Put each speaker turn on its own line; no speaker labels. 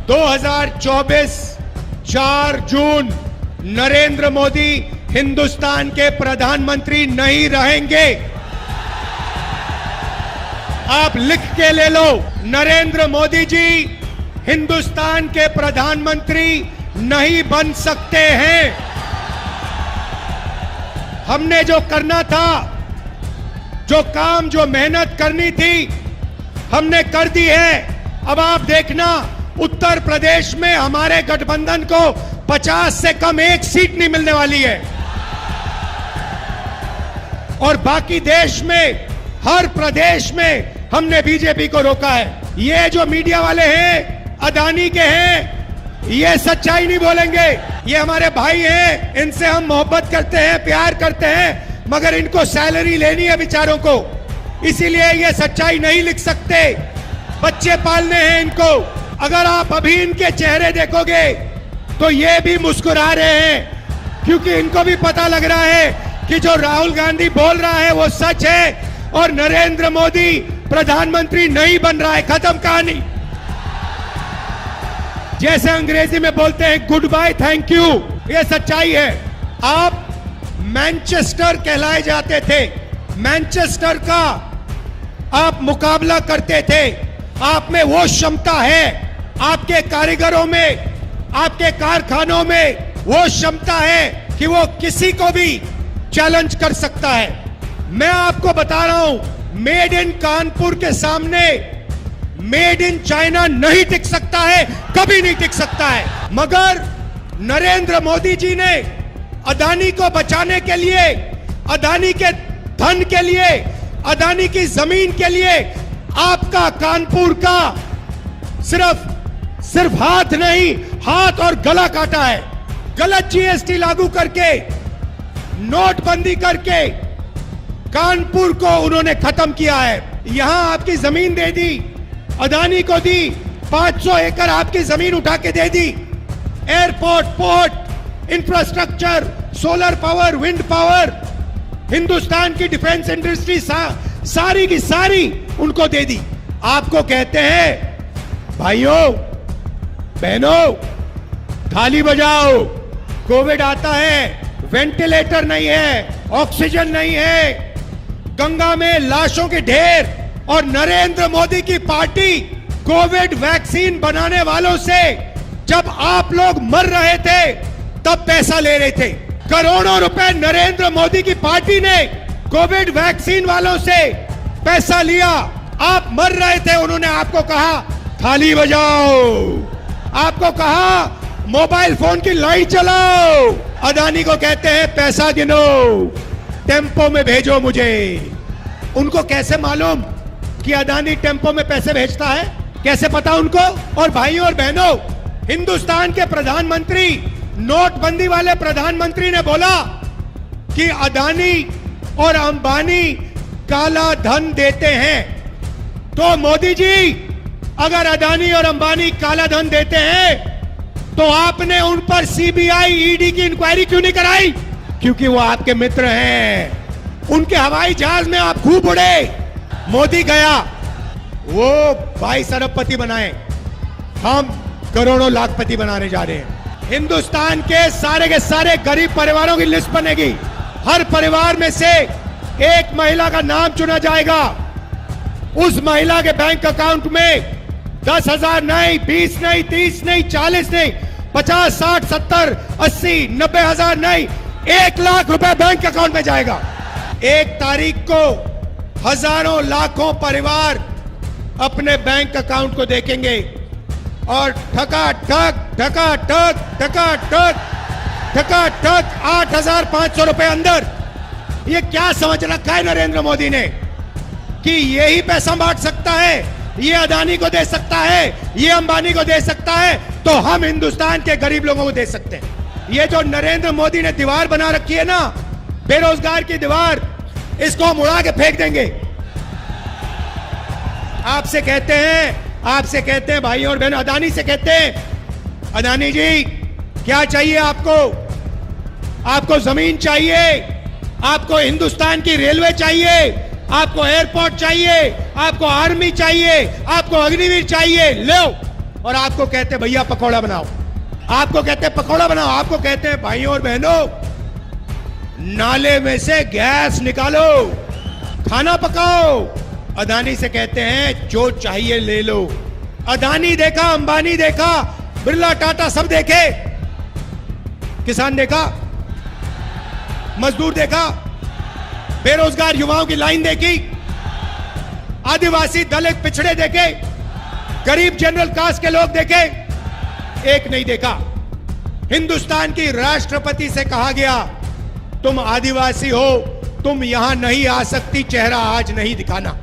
2024 4 जून नरेंद्र मोदी हिंदुस्तान के प्रधानमंत्री नहीं रहेंगे। आप लिख के ले लो, नरेंद्र मोदी जी हिंदुस्तान के प्रधानमंत्री नहीं बन सकते हैं। हमने जो करना था, जो काम, जो मेहनत करनी थी, हमने कर दी है। अब आप देखना, उत्तर प्रदेश में हमारे गठबंधन को 50 से कम एक सीट नहीं मिलने वाली है, और बाकी देश में हर प्रदेश में हमने बीजेपी को रोका है। ये जो मीडिया वाले हैं, अदानी के हैं, ये सच्चाई नहीं बोलेंगे। ये हमारे भाई हैं, इनसे हम मोहब्बत करते हैं, प्यार करते हैं, मगर इनको सैलरी लेनी है बेचारों को, इसीलिए ये सच्चाई नहीं लिख सकते। बच्चे पालने हैं इनको। अगर आप अभी इनके चेहरे देखोगे तो ये भी मुस्कुरा रहे हैं, क्योंकि इनको भी पता लग रहा है कि जो राहुल गांधी बोल रहा है वो सच है, और नरेंद्र मोदी प्रधानमंत्री नहीं बन रहा है। खत्म कहानी। जैसे अंग्रेजी में बोलते हैं गुड बाय थैंक यू, ये सच्चाई है। आप मैनचेस्टर कहलाए जाते थे, मैनचेस्टर का आप मुकाबला करते थे। आप में वो क्षमता है, आपके कारीगरों में, आपके कारखानों में वो क्षमता है कि वो किसी को भी चैलेंज कर सकता है। मैं आपको बता रहा हूं, मेड इन कानपुर के सामने मेड इन चाइना नहीं टिक सकता है, कभी नहीं टिक सकता है। मगर नरेंद्र मोदी जी ने अदानी को बचाने के लिए, अदानी के धन के लिए, अदानी की जमीन के लिए आपका कानपुर का सिर्फ हाथ नहीं, हाथ और गला काटा है। गलत जीएसटी लागू करके, नोटबंदी करके कानपुर को उन्होंने खत्म किया है। यहां आपकी जमीन दे दी, अदानी को दी, 500 एकड़ आपकी जमीन उठा के दे दी। Airport, port, infrastructure, solar power, wind power, Hindustan की डिफेंस इंडस्ट्री सारी की सारी उनको दे दी। आपको कहते हैं भाइयों बहनों, थाली बजाओ, कोविड आता है, वेंटिलेटर नहीं है, ऑक्सीजन नहीं है, गंगा में लाशों के ढेर, और नरेंद्र मोदी की पार्टी कोविड वैक्सीन बनाने वालों से जब आप लोग मर रहे थे तब पैसा ले रहे थे। करोड़ों रुपए नरेंद्र मोदी की पार्टी ने कोविड वैक्सीन वालों से पैसा लिया। आप मर रहे थे, उन्होंने आपको कहा थाली बजाओ, आपको कहा मोबाइल फोन की लाइट चलाओ। अदानी को कहते हैं पैसा गिनो, टेम्पो में भेजो मुझे। उनको कैसे मालूम कि अदानी टेम्पो में पैसे भेजता है? कैसे पता उनको? और भाइयों और बहनों, हिंदुस्तान के प्रधानमंत्री, नोटबंदी वाले प्रधानमंत्री ने बोला कि अदानी और अंबानी काला धन देते हैं। तो मोदी जी, अगर अदानी और अंबानी काला धन देते हैं तो आपने उन पर सीबीआई, ईडी की इंक्वायरी क्यों नहीं कराई? क्योंकि वो आपके मित्र हैं। उनके हवाई जहाज में आप खूब उड़े। मोदी गया, वो 22 अरबपति बनाए, हम करोड़ों लाखपति बनाने जा रहे हैं। हिंदुस्तान के सारे गरीब परिवारों की लिस्ट बनेगी। हर परिवार में से एक महिला का नाम चुना जाएगा। उस महिला के बैंक अकाउंट में 10,000 नहीं, 20 नहीं, 30 नहीं, 40 नहीं, 50, 60, 70, 80, 90,000 नहीं, 1 लाख रुपए बैंक अकाउंट में जाएगा। 1 तारीख को हजारों लाखों परिवार अपने बैंक अकाउंट को देखेंगे और ठका ठक 8,500 रुपए अंदर। ये क्या समझ रखा है नरेंद्र मोदी ने कि यही पैसा बांट सकता है, ये अदानी को दे सकता है, ये अंबानी को दे सकता है, तो हम हिंदुस्तान के गरीब लोगों को दे सकते हैं। ये जो नरेंद्र मोदी ने दीवार बना रखी है ना, बेरोजगार की दीवार, इसको हम उड़ा के फेंक देंगे। आपसे कहते हैं भाइयों और बहनों, अदानी से कहते हैं, अदानी जी क्या चाहिए आपको? आपको जमीन चाहिए, आपको हिंदुस्तान की रेलवे चाहिए, आपको एयरपोर्ट चाहिए, आपको आर्मी चाहिए, आपको अग्निवीर चाहिए, लो और आपको कहते हैं भैया पकौड़ा बनाओ, आपको कहते हैं पकौड़ा बनाओ, आपको कहते हैं भाइयों और बहनों नाले में से गैस निकालो, खाना पकाओ। अदानी से कहते हैं जो चाहिए ले लो। अदानी देखा, अंबानी देखा, बिरला, टाटा सब देखे, किसान देखा, मजदूर देखा, बेरोजगार युवाओं की लाइन देखी, आदिवासी दलित पिछड़े देखे, गरीब जनरल कास्ट के लोग देखे, एक नहीं देखा। हिंदुस्तान की राष्ट्रपति से कहा गया तुम आदिवासी हो, तुम यहां नहीं आ सकती, चेहरा आज नहीं दिखाना।